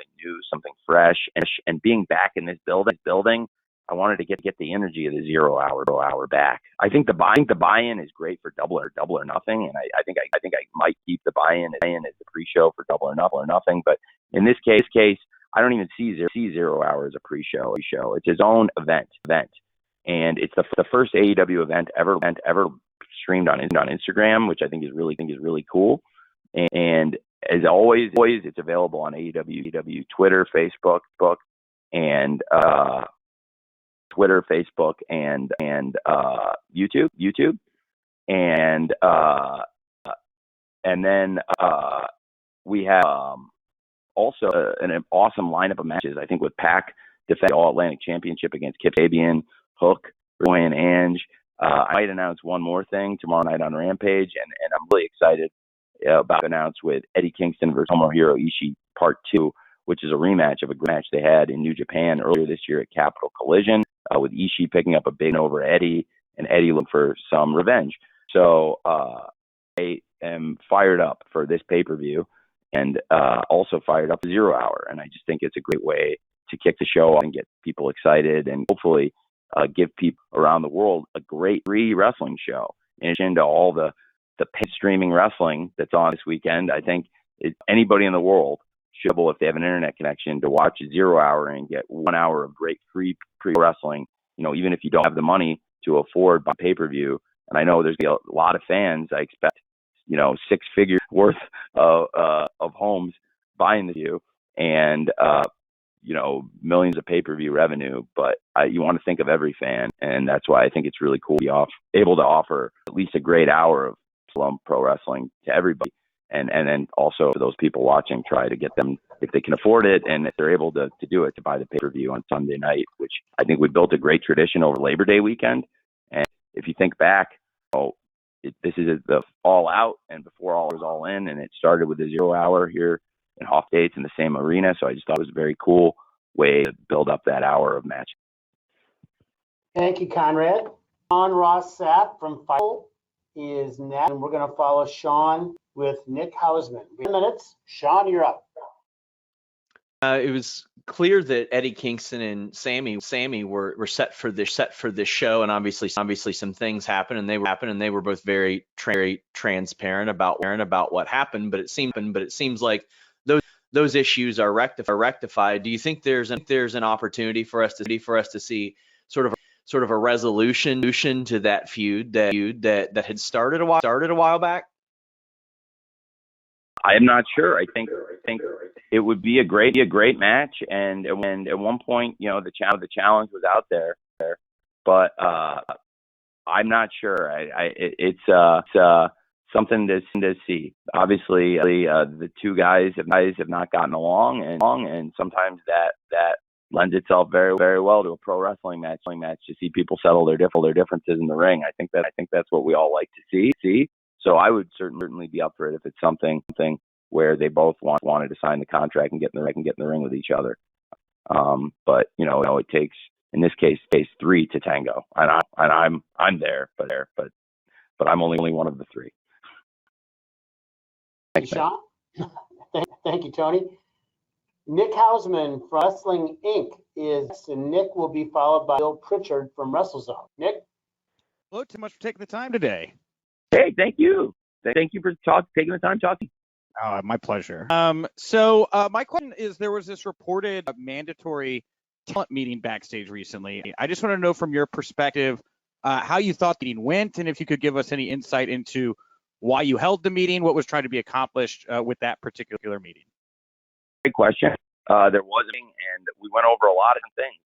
something fresh, and being back in this building, I wanted to get the energy of the 0 Hour back. I think the buy-in is great for Double or Nothing, and I think I might keep the buy-in as the pre-show for Double or Nothing. But in this case, I don't even see 0 Hour as a pre-show. It's his own event, and it's the first AEW event ever streamed on Instagram, which I think is really cool. And as always, it's available on AEW Twitter, Facebook, and YouTube, and then we have also an awesome lineup of matches. I think with Pac defending the All Atlantic Championship against Kip Sabian, Hook, Roy, and Ange. I might announce one more thing tomorrow night on Rampage, and I'm really excited about to announce with Eddie Kingston versus Tomohiro Ishii Part 2, which is a rematch of a great match they had in New Japan earlier this year at Capital Collision, with Ishii picking up a big win over Eddie, and Eddie looking for some revenge. So I am fired up for this pay-per-view, and also fired up for 0 Hour. And I just think it's a great way to kick the show off and get people excited, and hopefully give people around the world a great free wrestling show. In addition to all the paid streaming wrestling that's on this weekend, I think anybody in the world should be able, if they have an internet connection, to watch 0 Hour and get 1 hour of great free wrestling. Even if you don't have the money to afford by pay-per-view. And I know there's a lot of fans. I expect 6 figures worth of homes buying the view, and millions of pay-per-view revenue, but you want to think of every fan, and that's why I think it's really cool to be able to offer at least a great hour of slump pro wrestling to everybody, and then also for those people watching, try to get them, if they can afford it and if they're able to do it, to buy the pay-per-view on Sunday night, which I think we built a great tradition over Labor Day weekend. And if you think back, this is the All Out, and before All was All In, and it started with the 0 Hour here in Hoff Dates in the same arena. So I just thought it was a very cool way to build up that hour of match. Thank you, Conrad. Sean Ross Sapp from Fightful is next, and we're going to follow Sean with Nick Hausman. 10 minutes. Sean, you're up. It was clear that Eddie Kingston and Sammy were set for this show, and obviously some things happened, and they were both very transparent about what happened. But it seems like those issues are rectified. Do you think there's an opportunity for us to see sort of a resolution to that feud that had started a while back? I am not sure. I think it would be a great match, and at one point, the challenge was out there, but I'm not sure. It's something to see. Obviously, the two guys have not gotten along, and sometimes that lends itself very well to a pro wrestling match to see people settle their differences in the ring. I think that's what we all like to see. So I would certainly be up for it if it's something where they both wanted to sign the contract and get in the ring with each other. But it takes, in this case 3 to tango, and I'm there, but I'm only one of the 3. Thanks, Sean. Thank you, Tony. Nick Hausman from Wrestling Inc. and Nick will be followed by Bill Pritchard from WrestleZone. Nick? Hello, too much for taking the time today. Hey, thank you. Thank you for taking the time talking. Oh, my pleasure. So my question is, there was this reported mandatory talent meeting backstage recently. I just want to know from your perspective how you thought the meeting went, and if you could give us any insight into why you held the meeting, what was trying to be accomplished with that particular meeting. Great question. There was a meeting, and we went over a lot of things.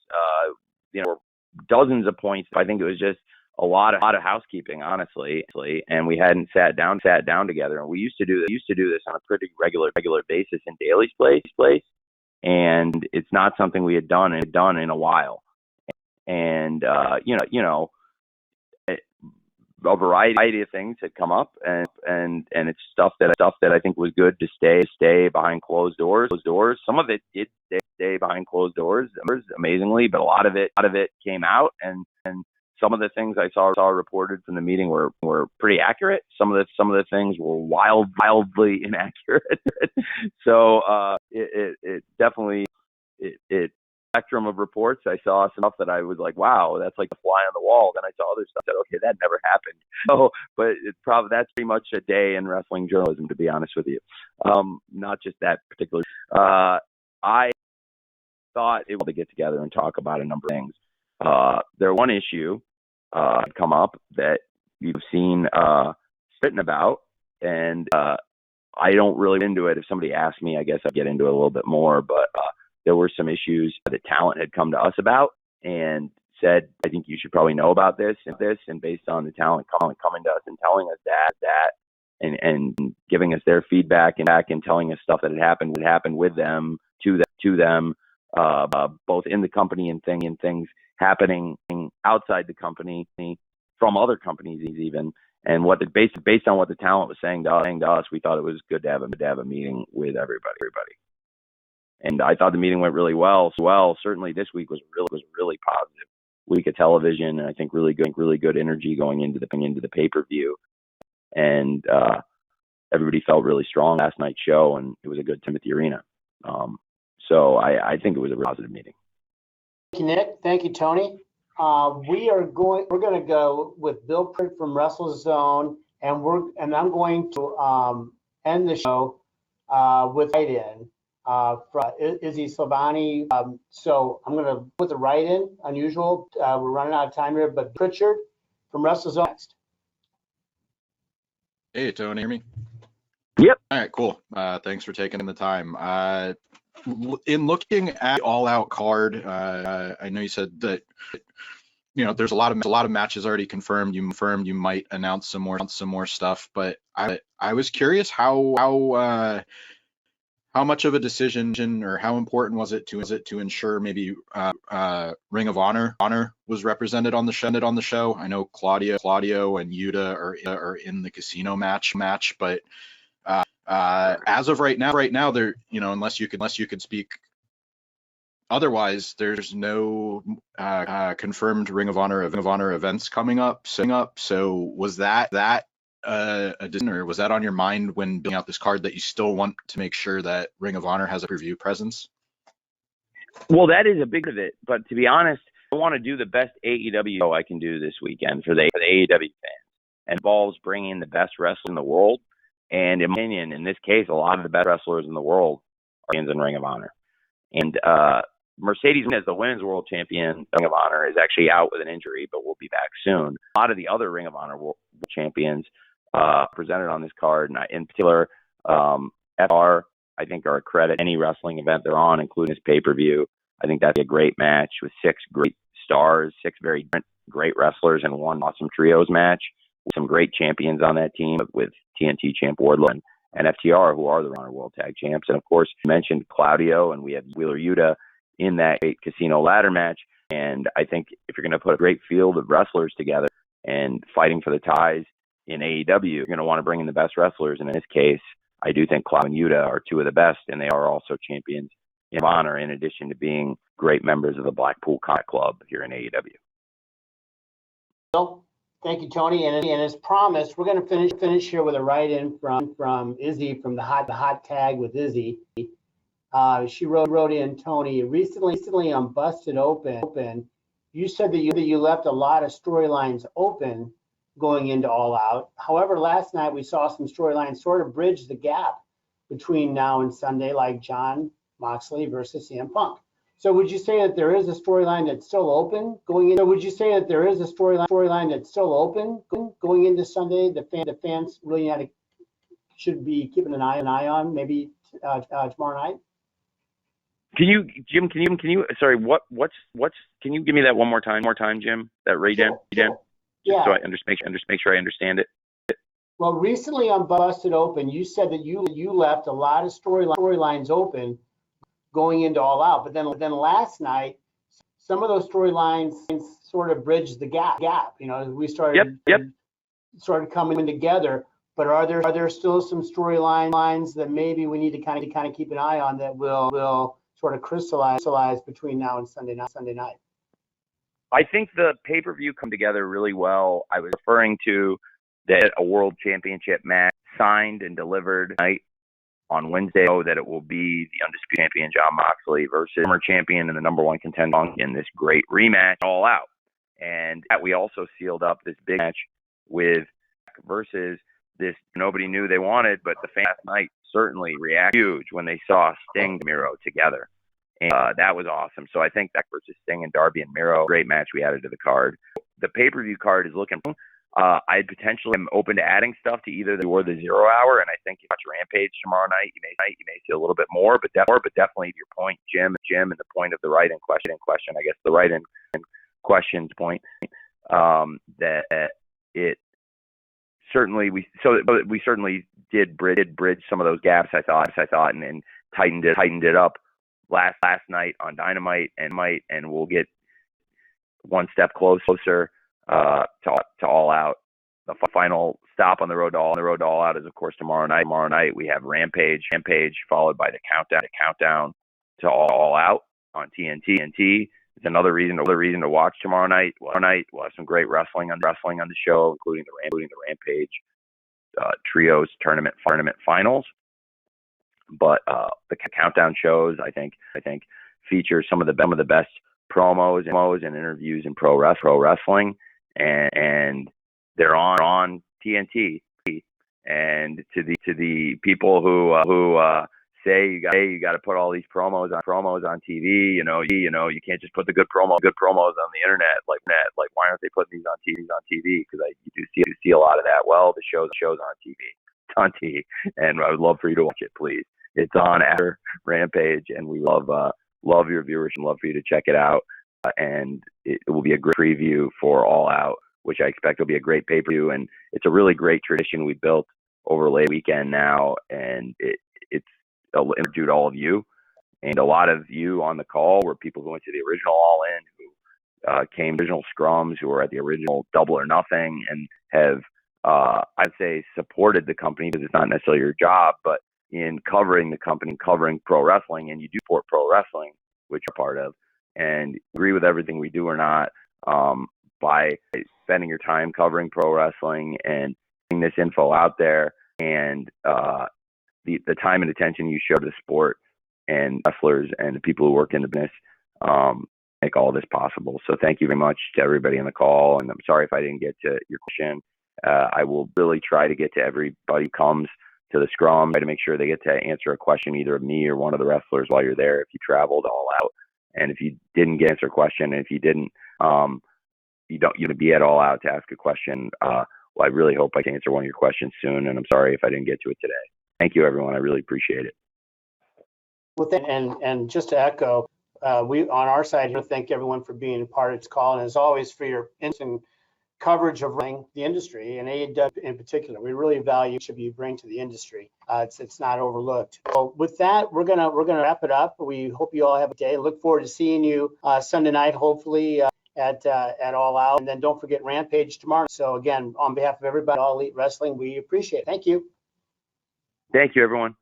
Dozens of points. I think it was just a lot of housekeeping, honestly, and we hadn't sat down together. And we used to do this on a pretty regular basis in Daly's place, and it's not something we had done in a while. And a variety of things had come up, and it's stuff that I think was good to stay behind closed doors. Some of it did stay behind closed doors, amazingly, but a lot of it came out, and some of the things I saw reported from the meeting were pretty accurate. Some of the things were wildly inaccurate. So it definitely spectrum of reports. I saw some stuff that I was like, wow, that's like a fly on the wall. Then I saw other stuff that, okay, that never happened. So, but that's pretty much a day in wrestling journalism, to be honest with you. Not just that particular. I thought it was to get together and talk about a number of things. There one issue had come up that you've seen written about, and I don't really get into it. If somebody asked me, I guess I'd get into it a little bit more, but there were some issues that talent had come to us about and said, I think you should probably know about this, and based on the talent coming to us and telling us that and giving us their feedback and telling us stuff that had happened with them, to them, both in the company and things happening outside the company from other companies even. And based on what the talent was saying to us, we thought it was good to have a meeting with everybody. And I thought the meeting went really well. Certainly this week was really positive week of television, and I think really good energy going into the pay-per-view. And everybody felt really strong last night's show, and it was a good Timothy Arena. So I think it was a really positive meeting. Thank you, Nick. Thank you, Tony. We're going to go with Bill Pritt from WrestleZone, and I'm going to end the show with write-in from Izzy Silvani. So I'm going to put the write-in. Unusual. We're running out of time here, but Pritchard from WrestleZone next. Hey, Tony, hear me? Yep. All right, cool. Thanks for taking the time. In looking at the all-out card, I know you said that there's a lot of matches already confirmed. You might announce some more stuff, but I was curious how much of a decision, or how important was it to ensure maybe Ring of Honor was represented on the show? I know Claudio and Yuta are in the casino match, but as of right now, there, unless you could speak otherwise, there's no confirmed Ring of Honor events coming up. So was that a decision, or was that on your mind when building out this card that you still want to make sure that Ring of Honor has a review presence? Well, that is a big of it. But to be honest, I want to do the best AEW show I can do this weekend for the AEW fans. And it involves bringing the best wrestlers in the world. And in my opinion, in this case, a lot of the best wrestlers in the world are in Ring of Honor. And Mercedes, as the women's world champion, Ring of Honor, is actually out with an injury, but will be back soon. A lot of the other Ring of Honor world champions presented on this card, and in particular, FR, I think, are a credit any wrestling event they're on, including this pay-per-view. I think that'd be a great match with 6 great stars, 6 very great wrestlers, and 1 awesome trios match with some great champions on that team with TNT champ Wardlow and FTR, who are the Honor World Tag Champs. And of course, you mentioned Claudio, and we have Wheeler Yuta in that great casino ladder match. And I think if you're going to put a great field of wrestlers together and fighting for the ties in AEW, you're going to want to bring in the best wrestlers. And in this case, I do think Claudio and Yuta are 2 of the best, and they are also champions in honor, in addition to being great members of the Blackpool Combat Club here in AEW. Well, thank you, Tony. And as promised, we're going to finish here with a write-in from Izzy from the hot tag with Izzy. She wrote in, Tony, recently on Busted Open, you said that you left a lot of storylines open going into All Out. However, last night we saw some storylines sort of bridge the gap between now and Sunday, like Jon Moxley versus CM Punk. So would you say that there is a storyline that's still open going into? Would you say that there is a storyline that's still open going into Sunday? The fans really should be keeping an eye on maybe tomorrow night. Can you, Jim? Can you? Sorry, what's? Can you give me that one more time, Jim? That right, Jim? Yeah. So I just make sure I understand it. Well, recently on Busted Open, you said that you left a lot of storylines open going into All Out, but then last night, some of those storylines sort of bridged the gap. You know, we started coming together. But are there still some storylines that maybe we need to kind of keep an eye on that will sort of crystallize between now and Sunday night? I think the pay-per-view come together really well. I was referring to that a world championship match signed and delivered tonight on Wednesday, that it will be the undisputed champion Jon Moxley versus former champion and the #1 contender in this great rematch All Out. And that we also sealed up this big match with versus this nobody knew they wanted, but the fans last night certainly reacted huge when they saw Sting and Miro together. And that was awesome. So I think that versus Sting and Darby and Miro, great match we added to the card. The pay-per-view card is looking. I potentially am open to adding stuff to either the or the 0 hour, and I think if you watch Rampage tomorrow night, you may see a little bit more, but definitely to your point, Jim, and the point of the write-in question, I guess the write-in questions point, that it certainly we certainly did bridge some of those gaps. I thought, and tightened it up last night on Dynamite, and we'll get one step closer to All Out. The final stop on the road to All Out is, of course, tomorrow night. Tomorrow night we have Rampage, followed by the countdown to All Out on TNT. It's another reason to watch tomorrow night. We'll have some great wrestling on the show, including the Rampage trios tournament finals. But the countdown shows, I think feature some of the best promos and interviews in pro wrestling, and they're on TNT. And to the people who say you got to put all these promos on TV, you you can't just put the good promos on the internet. Like why aren't they putting these on TV? Because you do see a lot of that. Well, the show's on TV. It's on TV, and I would love for you to watch it, please. It's on after Rampage, and we love your viewers and love for you to check it out. And it will be a great preview for All Out, which I expect will be a great pay-per-view. And it's a really great tradition we built over late weekend now, and it's introduced all of you, and a lot of you on the call were people who went to the original All In, who came to the original scrums, who were at the original Double or Nothing, and have I'd say supported the company, because it's not necessarily your job, but in covering the company, covering pro wrestling, and you do support pro wrestling, which you're part of, and agree with everything we do or not, by spending your time covering pro wrestling and this info out there and the time and attention you show to the sport and wrestlers and the people who work in the business make all this possible. So thank you very much to everybody on the call. And I'm sorry if I didn't get to your question. I will really try to get to everybody who comes to the scrum, try to make sure they get to answer a question either of me or one of the wrestlers while you're there if you traveled all out. And if you didn't get to answer a question, and if you didn't, you don't be at all out to ask a question. Well, I really hope I can answer one of your questions soon, and I'm sorry if I didn't get to it today. Thank you, everyone. I really appreciate it. Well, and just to echo, we on our side here thank everyone for being a part of this call, and as always for your instant coverage of running the industry and AEW in particular. We really value each of you bring to the industry. It's not overlooked. So with that, we're gonna wrap it up. We hope you all have a day. Look forward to seeing you Sunday night, hopefully at All Out, and then don't forget Rampage tomorrow. So again, on behalf of everybody at All Elite Wrestling, we appreciate it. Thank you. Thank you, everyone.